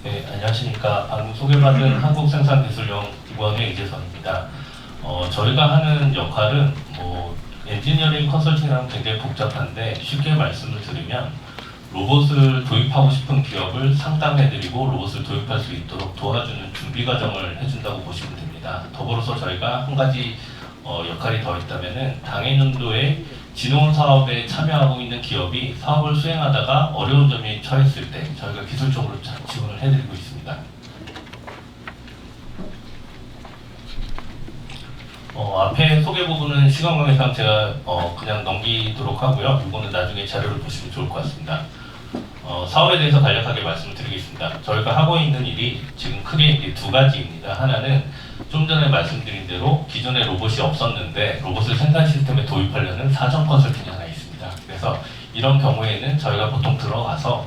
네, 안녕하십니까. 방금 소개받은 한국생산기술연구원의 이재선입니다. 저희가 하는 역할은 엔지니어링 컨설팅이랑 굉장히 복잡한데 쉽게 말씀을 드리면 로봇을 도입하고 싶은 기업을 상담해드리고 로봇을 도입할 수 있도록 도와주는 준비 과정을 해준다고 보시면 됩니다. 더불어서 저희가 한 가지 역할이 더 있다면은 당해년도에 진흥원 사업에 참여하고 있는 기업이 사업을 수행하다가 어려운 점이 처했을 때 저희가 기술적으로 지원을 해드리고 있습니다. 앞에 소개 부분은 시간 관계상 제가 그냥 넘기도록 하고요. 이거는 나중에 자료를 보시면 좋을 것 같습니다. 사업에 대해서 간략하게 말씀을 드리겠습니다. 저희가 하고 있는 일이 지금 크게 이제 두 가지입니다. 하나는 좀 전에 말씀드린 대로 기존에 로봇이 없었는데 로봇을 생산 시스템에 도입하려는 사전 컨설팅이 하나 있습니다. 그래서 이런 경우에는 저희가 보통 들어가서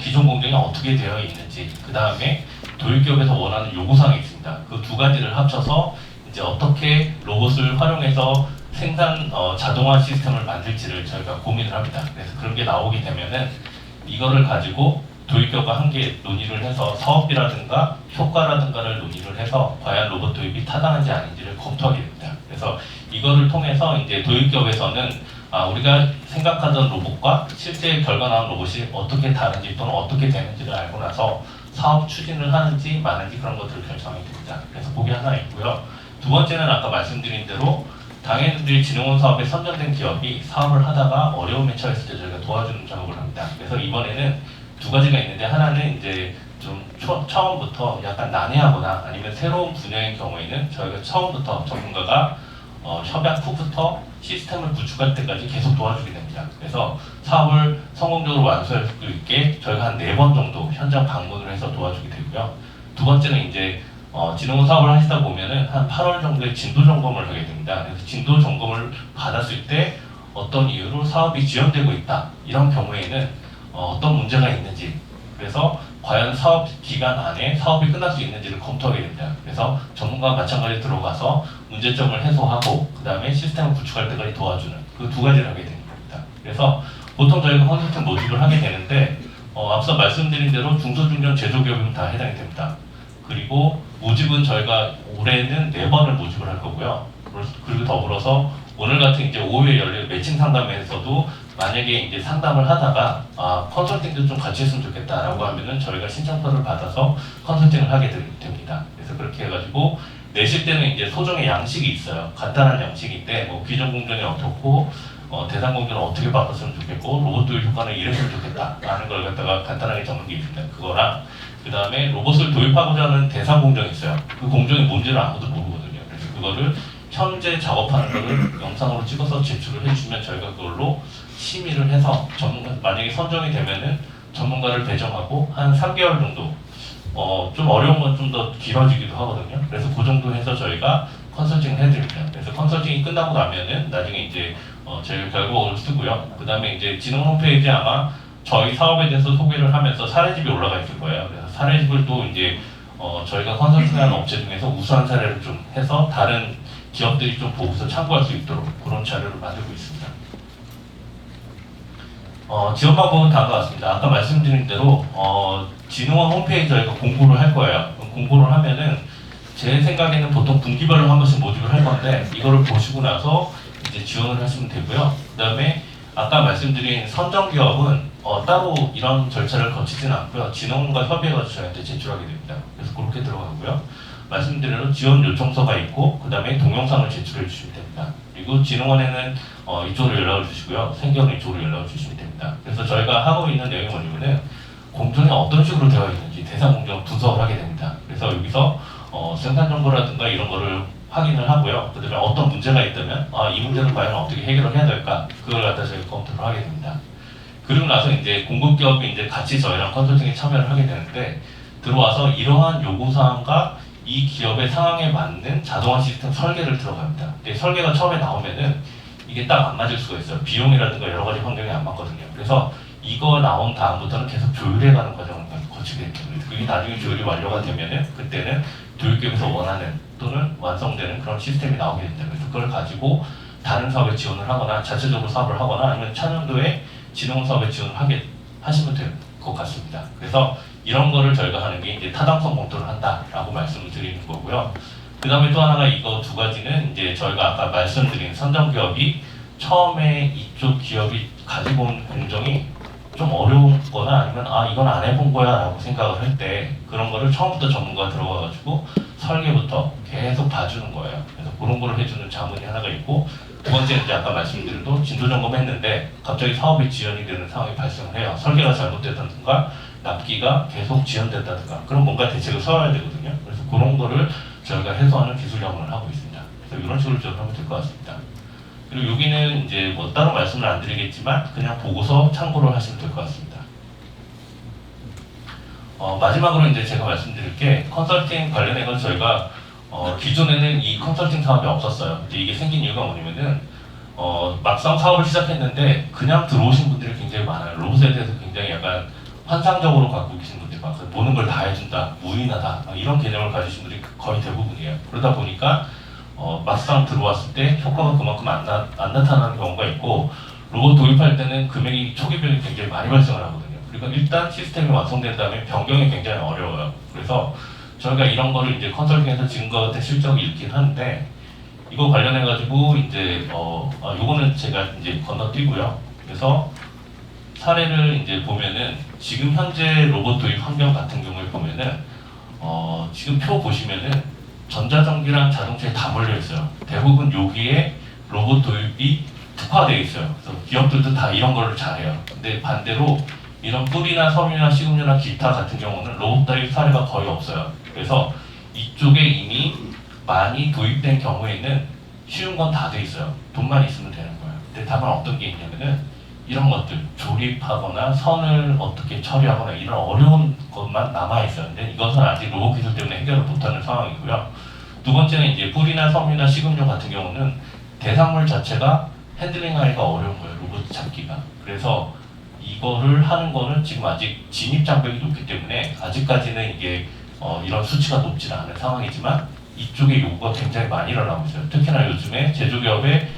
기존 공정이 어떻게 되어 있는지, 그 다음에 도입기업에서 원하는 요구사항이 있습니다. 그 두 가지를 합쳐서 이제 어떻게 로봇을 활용해서 생산 자동화 시스템을 만들지를 저희가 고민을 합니다. 그래서 그런 게 나오게 되면은 이거를 가지고 도입기업과 함께 논의를 해서 사업비라든가 효과라든가를 논의를 해서 과연 로봇 도입이 타당한지 아닌지를 검토하게 됩니다. 그래서 이거를 통해서 이제 도입기업에서는 우리가 생각하던 로봇과 실제 결과 나온 로봇이 어떻게 다른지 또는 어떻게 되는지를 알고 나서 사업 추진을 하는지 마는지 그런 것들을 결정하게 됩니다. 그래서 그게 하나 있고요. 두 번째는 아까 말씀드린 대로 당해년도에 진흥원 사업에 선정된 기업이 사업을 하다가 어려움에 처했을 때 저희가 도와주는 작업을 합니다. 그래서 이번에는 두 가지가 있는데, 하나는 이제 좀 처음부터 약간 난해하거나 아니면 새로운 분야인 경우에는 저희가 처음부터 전문가가 협약 후부터 시스템을 구축할 때까지 계속 도와주게 됩니다. 그래서 사업을 성공적으로 완수할 수 있게 저희가 한 4번 정도 현장 방문을 해서 도와주게 되고요. 두 번째는 이제 진흥원 사업을 하시다 보면은 한 8월 정도에 진도 점검을 하게 됩니다. 그래서 진도 점검을 받았을 때 어떤 이유로 사업이 지연되고 있다, 이런 경우에는 어떤 문제가 있는지, 그래서 과연 사업 기간 안에 사업이 끝날 수 있는지를 검토하게 됩니다. 그래서 전문가와 마찬가지로 들어가서 문제점을 해소하고 그 다음에 시스템을 구축할 때까지 도와주는 그 두 가지를 하게 되는 겁니다. 그래서 보통 저희가 컨설팅 모집을 하게 되는데 앞서 말씀드린 대로 중소중견 제조기업이면 다 해당이 됩니다. 그리고 모집은 저희가 올해는 4번을 모집을 할 거고요. 그리고 더불어서 오늘 같은 이제 오후에 열릴 매칭 상담에서도 만약에 이제 상담을 하다가 컨설팅도 좀 같이 했으면 좋겠다라고 하면은 저희가 신청서를 받아서 컨설팅을 하게 됩니다. 그래서 그렇게 해가지고 내실 때는 이제 소정의 양식이 있어요. 간단한 양식인데 기존 공정이 어떻고 대상 공정을 어떻게 바꿨으면 좋겠고 로봇 도입 효과는 이랬으면 좋겠다라는 걸 갖다가 간단하게 적는 게 있습니다. 그거랑 그 다음에 로봇을 도입하고자 하는 대상 공정이 있어요. 그 공정이 뭔지를 아무도 모르거든요. 그래서 그거를 현재 작업하는 거를 영상으로 찍어서 제출을 해주시면 저희가 그걸로 심의를 해서 만약에 선정이 되면은 전문가를 배정하고 한 3개월 정도 좀 어려운 건 좀 더 길어지기도 하거든요. 그래서 그 정도 해서 저희가 컨설팅을 해드립니다. 그래서 컨설팅이 끝나고 나면은 나중에 이제 저희가 결과를 쓰고요. 그 다음에 이제 진흥 홈페이지에 아마 저희 사업에 대해서 소개를 하면서 사례집이 올라가 있을 거예요. 그래서 사례집을 또 이제 저희가 컨설팅하는 업체 중에서 우수한 사례를 좀 해서 다른 기업들이 좀 보고서 참고할 수 있도록 그런 자료를 만들고 있습니다. 지원 방법은 다음과 같습니다. 아까 말씀드린 대로 진흥원 홈페이지 저희가 공고를 할 거예요. 공고를 하면은 제 생각에는 보통 분기별로 한 번씩 모집을 할 건데 이거를 보시고 나서 이제 지원을 하시면 되고요. 그 다음에 아까 말씀드린 선정 기업은 따로 이런 절차를 거치지는 않고요. 진흥원과 협의해가지고 저희한테 제출하게 됩니다. 그래서 그렇게 들어가고요. 말씀드린 대로 지원 요청서가 있고 그 다음에 동영상을 제출해 주시면 됩니다. 그리고 진흥원에는 이쪽으로 연락을 주시고요. 생경은 이쪽으로 연락을 주시면 됩니다. 그래서 저희가 하고 있는 내용이 뭐냐면은 공정이 어떤 식으로 되어 있는지 대상 공정 분석을 하게 됩니다. 그래서 여기서 생산 정보라든가 이런 거를 확인을 하고요. 그 다음에 어떤 문제가 있다면 이 문제는 과연 어떻게 해결을 해야 될까, 그걸 갖다 저희가 검토를 하게 됩니다. 그리고 나서 이제 공급기업이 이제 같이 저희랑 컨설팅에 참여를 하게 되는데 들어와서 이러한 요구사항과 이 기업의 상황에 맞는 자동화 시스템 설계를 들어갑니다. 근데 설계가 처음에 나오면은 이게 딱 안 맞을 수가 있어요. 비용이라든가 여러 가지 환경이 안 맞거든요. 그래서 이거 나온 다음부터는 계속 조율해가는 과정을 거치게 됩니다. 그게 나중에 조율이 완료가 되면은 그때는 도입기업에서 원하는 또는 완성되는 그런 시스템이 나오게 됩니다. 그래서 그걸 가지고 다른 사업에 지원을 하거나 자체적으로 사업을 하거나 아니면 차년도에 진흥원 사업에 지원을 하시면 될 것 같습니다. 그래서 이런 거를 저희가 하는 게 이제 타당성 검토를 한다라고 말씀을 드리는 거고요. 그 다음에 또 하나가 이거 두 가지는 이제 저희가 아까 말씀드린 선정기업이 처음에 이쪽 기업이 가지고 온 공정이 좀 어려운 거나 아니면 아 이건 안 해본 거야 라고 생각을 할 때 그런 거를 처음부터 전문가가 들어가가지고 설계부터 계속 봐주는 거예요. 그래서 그런 거를 해주는 자문이 하나가 있고, 두 번째는 이제 아까 말씀드린 대로 진도 점검했는데 갑자기 사업이 지연이 되는 상황이 발생을 해요. 설계가 잘못됐다든가 납기가 계속 지연됐다든가 그럼 뭔가 대책을 세워야 되거든요. 그래서 그런 거를 저희가 해소하는 기술 자문을 하고 있습니다. 그래서 이런 식으로 좀 하면 될 것 같습니다. 그리고 여기는 이제 뭐 따로 말씀을 안 드리겠지만 그냥 보고서 참고를 하시면 될 것 같습니다. 마지막으로 이제 제가 말씀드릴 게 컨설팅 관련해서 저희가 기존에는 이 컨설팅 사업이 없었어요. 근데 이게 생긴 이유가 뭐냐면은 막상 사업을 시작했는데 그냥 들어오신 분들이 굉장히 많아요. 로봇에 대해서 굉장히 약간 환상적으로 갖고 계신 분들이 많아요. 모든 걸 다 해준다, 무인하다 이런 개념을 가지신 분들이 거의 대부분이에요. 그러다 보니까 막상 들어왔을 때 효과가 그만큼 안 나타나는 경우가 있고, 로봇 도입할 때는 금액이 초기비용이 굉장히 많이 발생을 하거든요. 그러니까 일단 시스템이 완성된 다음에 변경이 굉장히 어려워요. 그래서 저희가 이런 거를 이제 컨설팅에서 지금과 같은 실적이 있긴 한데, 이거 관련해가지고 이제 요거는 제가 이제 건너뛰고요. 그래서 사례를 이제 보면은 지금 현재 로봇 도입 환경 같은 경우에 보면은 지금 표 보시면은 전자전기랑 자동차에 다 몰려 있어요. 대부분 여기에 로봇 도입이 특화되어 있어요. 그래서 기업들도 다 이런 걸 잘해요. 근데 반대로 이런 뿔이나 섬유나 식음료나 기타 같은 경우는 로봇 도입 사례가 거의 없어요. 그래서 이쪽에 이미 많이 도입된 경우에는 쉬운 건 다 돼 있어요. 돈만 있으면 되는 거예요. 근데 다만 어떤 게 있냐면은 이런 것들 조립하거나 선을 어떻게 처리하거나 이런 어려운 것만 남아 있어요. 근데 이것은 아직 로봇 기술 때문에 해결을 못하는 상황이고요. 두 번째는 이제 뿔이나 섬유나 식음료 같은 경우는 대상물 자체가 핸들링하기가 어려운 거예요. 로봇 잡기가. 그래서 이거를 하는 거는 지금 아직 진입 장벽이 높기 때문에 아직까지는 이게 이런 수치가 높지는 않은 상황이지만 이쪽에 요구가 굉장히 많이 일어나고 있어요. 특히나 요즘에 제조기업의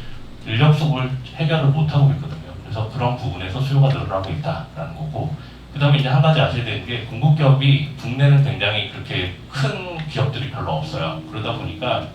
인력 수급을 해결을 못하고 있거든요. 그래서 그런 부분에서 수요가 늘어나고 있다라는 거고, 그 다음에 이제 한 가지 아셔야 되는 게 공급기업이 국내는 굉장히 그렇게 큰 기업들이 별로 없어요. 그러다 보니까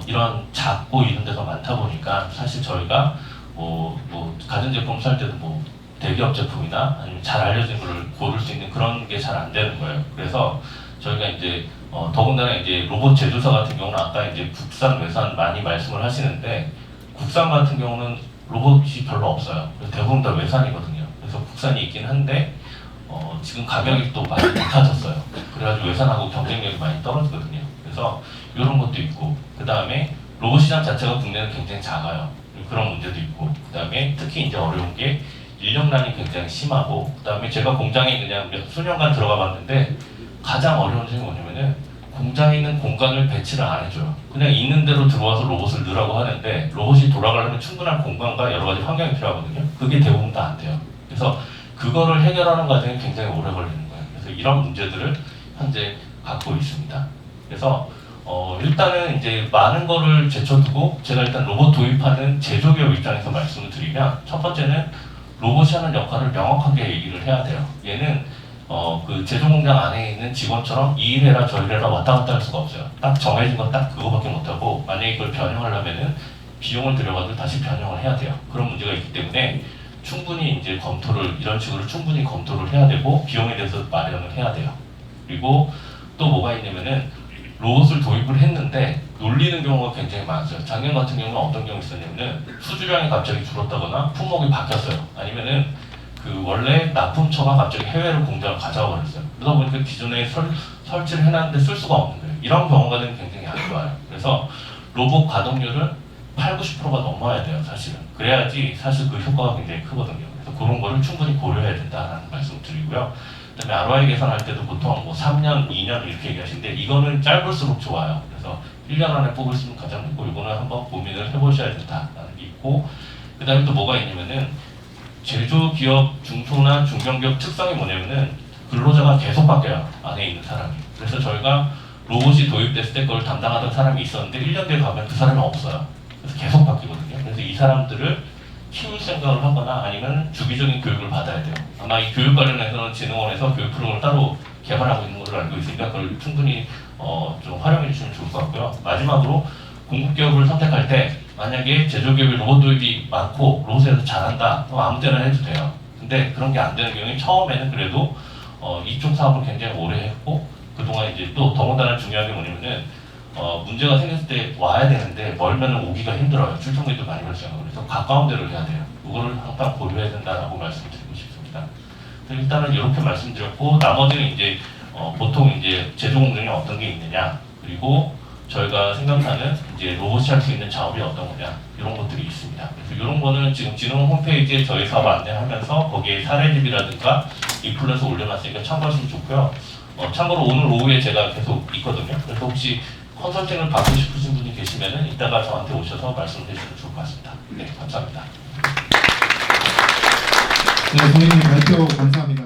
이런 작고 이런 데가 많다 보니까 사실 저희가 뭐 가전제품 살 때도 뭐 대기업 제품이나 아니면 잘 알려진 거를 고를 수 있는 그런 게 잘 안 되는 거예요. 그래서 저희가 이제 더군다나 이제 로봇 제조사 같은 경우는 아까 이제 국산 외산 많이 말씀을 하시는데, 국산 같은 경우는 로봇이 별로 없어요. 그래서 대부분 다 외산이거든요. 그래서 국산이 있긴 한데 지금 가격이 또 많이 높아졌어요. 그래가지고 외산하고 경쟁력이 많이 떨어지거든요. 그래서 이런 것도 있고, 그 다음에 로봇 시장 자체가 국내는 굉장히 작아요. 그런 문제도 있고, 그 다음에 특히 이제 어려운 게 인력난이 굉장히 심하고, 그 다음에 제가 공장에 그냥 수년간 들어가 봤는데 가장 어려운 점이 뭐냐면은 공장에 있는 공간을 배치를 안 해줘요. 그냥 있는 대로 들어와서 로봇을 넣으라고 하는데 로봇이 돌아가려면 충분한 공간과 여러 가지 환경이 필요하거든요. 그게 대부분 다 안 돼요. 그래서 그거를 해결하는 과정이 굉장히 오래 걸리는 거예요. 그래서 이런 문제들을 현재 갖고 있습니다. 그래서 일단은 이제 많은 거를 제쳐두고 제가 일단 로봇 도입하는 제조기업 입장에서 말씀을 드리면, 첫 번째는 로봇이 하는 역할을 명확하게 얘기를 해야 돼요. 얘는 그 제조 공장 안에 있는 직원처럼 이 일 해라 저 일 해라 왔다 갔다 할 수가 없어요. 딱 정해진 건 딱 그거밖에 못하고, 만약에 이걸 변형하려면은 비용을 들여가지고 다시 변형을 해야 돼요. 그런 문제가 있기 때문에 충분히 이제 검토를 이런 식으로 충분히 검토를 해야 되고 비용에 대해서 마련을 해야 돼요. 그리고 또 뭐가 있냐면은 로봇을 도입을 했는데 놀리는 경우가 굉장히 많았어요. 작년 같은 경우는 어떤 경우 있었냐면은 수주량이 갑자기 줄었다거나 품목이 바뀌었어요. 아니면은 그 원래 납품처가 갑자기 해외로 공장을 가져와 버렸어요. 그러다 보니까 기존에 설치를 해놨는데 쓸 수가 없는 거예요. 이런 경우가 되면 굉장히 안 좋아요. 그래서 로봇 가동률은 80~90%가 넘어야 돼요, 사실은. 그래야지 사실 그 효과가 굉장히 크거든요. 그래서 그런 거를 충분히 고려해야 된다는 말씀을 드리고요. 그다음에 ROI 계산할 때도 보통 뭐 3년, 2년 이렇게 얘기하시는데 이거는 짧을수록 좋아요. 그래서 1년 안에 뽑을 수 있는 가장 좋고, 이거는 한번 고민을 해보셔야 된다라는 게 있고, 그다음에 또 뭐가 있냐면은 제조기업, 중소나 중견기업 특성이 뭐냐면은 근로자가 계속 바뀌어요, 안에 있는 사람이. 그래서 저희가 로봇이 도입됐을 때 그걸 담당하던 사람이 있었는데 1년 뒤에 가면 그 사람이 없어요. 그래서 계속 바뀌거든요. 그래서 이 사람들을 키울 생각을 하거나 아니면 주기적인 교육을 받아야 돼요. 아마 이 교육 관련해서는 진흥원에서 교육 프로그램을 따로 개발하고 있는 걸로 알고 있으니까 그걸 충분히 좀 활용해 주시면 좋을 것 같고요. 마지막으로 공급 기업을 선택할 때 만약에 제조기업이 로봇 도입이 많고 로봇에서 잘한다, 그럼 아무 때나 해도 돼요. 근데 그런 게 안 되는 경우에 처음에는 그래도 이쪽 사업을 굉장히 오래 했고 그동안 이제 또 더군다나 중요한 게 뭐냐면은 문제가 생겼을 때 와야 되는데 멀면 오기가 힘들어요. 출장비도 많이 발생하고 그래서 가까운 데를 해야 돼요. 그거를 항상 고려해야 된다라고 말씀드리고 싶습니다. 그래서 일단은 이렇게 말씀드렸고 나머지는 이제 보통 이제 제조 공정이 어떤 게 있느냐 그리고 저희가 생각하는 이제 로봇이 할 수 있는 작업이 어떤 거냐 이런 것들이 있습니다. 그래서 이런 거는 지금 진흥 홈페이지에 저희 사업 안내하면서 거기에 사례집이라든가 인플루언서 올려놨으니까 참고하시면 좋고요. 참고로 오늘 오후에 제가 계속 있거든요. 그래서 혹시 컨설팅을 받고 싶으신 분이 계시면은 이따가 저한테 오셔서 말씀해 주시면 좋을 것 같습니다. 네, 감사합니다. 네, 선생님 발표 감사합니다.